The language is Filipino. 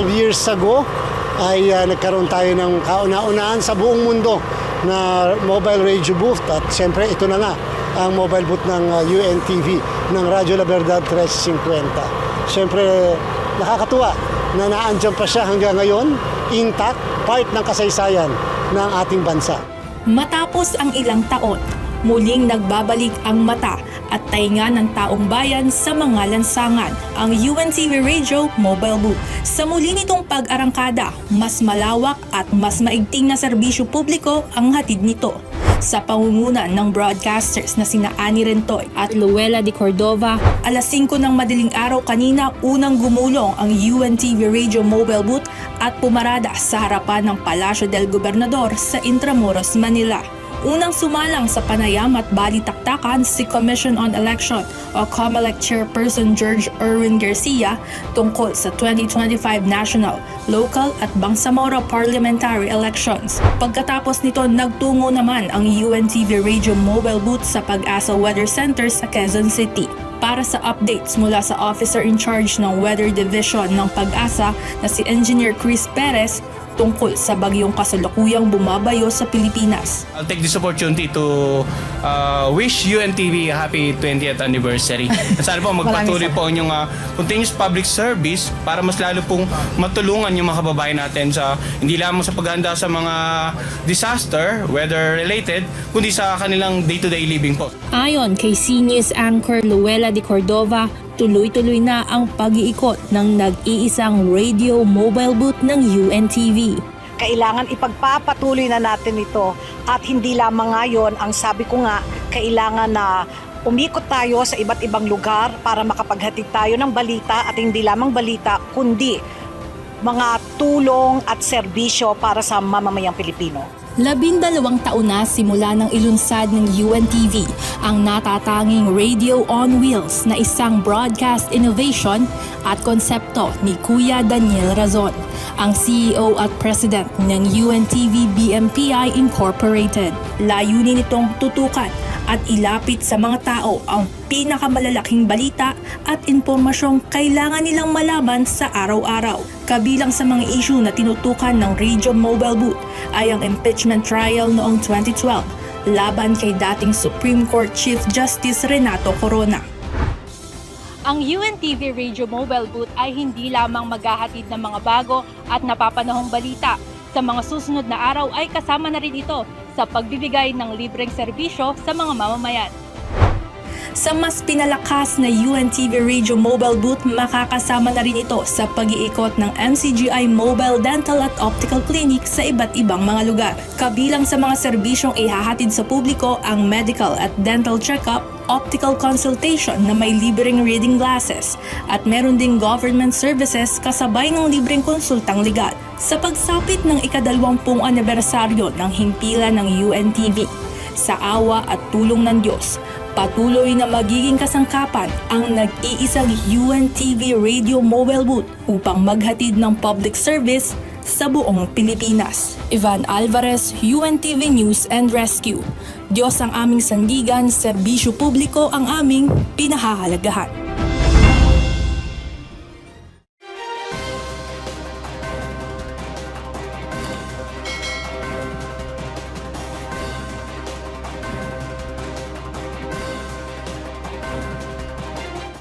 12 years ago ay nagkaroon tayo ng kauna-unahan sa buong mundo na mobile radio booth at siyempre ito na nga ang mobile booth ng UNTV ng Radyo La Verdad 350. Siyempre nakakatuwa na naandyan pa siya hanggang ngayon, intact, part ng kasaysayan ng ating bansa. Matapos ang ilang taon, muling nagbabalik ang mata at tainga ng taong bayan sa mga lansangan, ang UNTV Radio Mobile Booth. Sa muli nitong pag-arangkada, mas malawak at mas maigting na serbisyo publiko ang hatid nito. Sa pangunguna ng broadcasters na sina Ani Rentoy at Luella de Cordova, alas 5 ng madaling araw kanina unang gumulong ang UNTV Radio Mobile Booth at pumarada sa harapan ng Palasyo del Gobernador sa Intramuros, Manila. Unang sumalang sa panayam at balitaktakan si Commission on Election o COMELEC Chairperson George Erwin Garcia tungkol sa 2025 national, local at Bangsamoro parliamentary elections. Pagkatapos nito, nagtungo naman ang UNTV Radio Mobile Booth sa Pag-asa Weather Center sa Quezon City para sa updates mula sa officer in charge ng Weather Division ng Pag-asa na si Engineer Chris Perez tungkol sa bagyong kasalukuyang bumabayo sa Pilipinas. I'll take this opportunity to wish UNTV a happy 20th anniversary. Sana po magpatuloy po ang inyong continuous public service para mas lalo pong matulungan yung mga kababayan natin sa hindi lamang sa paghahanda sa mga disaster, weather related, kundi sa kanilang day-to-day living po. Ayon kay CNews anchor Luella de Cordova, tuloy-tuloy na ang pag-iikot ng nag-iisang radio mobile booth ng UNTV. Kailangan ipagpapatuloy na natin ito at hindi lamang ngayon, ang sabi ko nga, kailangan na umikot tayo sa iba't ibang lugar para makapaghatid tayo ng balita at hindi lamang balita kundi mga tulong at serbisyo para sa mamamayang Pilipino. 12 taon na simula ng ilunsad ng UNTV ang natatanging Radio on Wheels na isang broadcast innovation at konsepto ni Kuya Daniel Razon, ang CEO at President ng UNTV BMPI Incorporated. Layunin nitong tutukan at ilapit sa mga tao ang pinakamalalaking balita at impormasyong kailangan nilang malaman sa araw-araw. Kabilang sa mga issue na tinutukan ng Radio Mobile Booth ay ang impeachment trial noong 2012 laban kay dating Supreme Court Chief Justice Renato Corona. Ang UNTV Radio Mobile Booth ay hindi lamang maghahatid ng mga bago at napapanahong balita. Sa mga susunod na araw ay kasama na rin ito sa pagbibigay ng libreng serbisyo sa mga mamamayan. Sa mas pinalakas na UNTV Radio Mobile Booth, makakasama na rin ito sa pag-iikot ng MCGI Mobile Dental at Optical Clinic sa iba't ibang mga lugar. Kabilang sa mga serbisyong ihahatid sa publiko ang medical at dental check-up, optical consultation na may libreng reading glasses, at meron ding government services kasabay ng libreng konsultang legal. Sa pagsapit ng ika-20 anibersaryo ng himpilan ng UNTV, sa awa at tulong ng Diyos, patuloy na magiging kasangkapan ang nag-iisang UNTV Radio Mobile Booth upang maghatid ng public service sa buong Pilipinas. Ivan Alvarez, UNTV News and Rescue. Diyos ang aming sandigan, serbisyo publiko ang aming pinahahalagahan.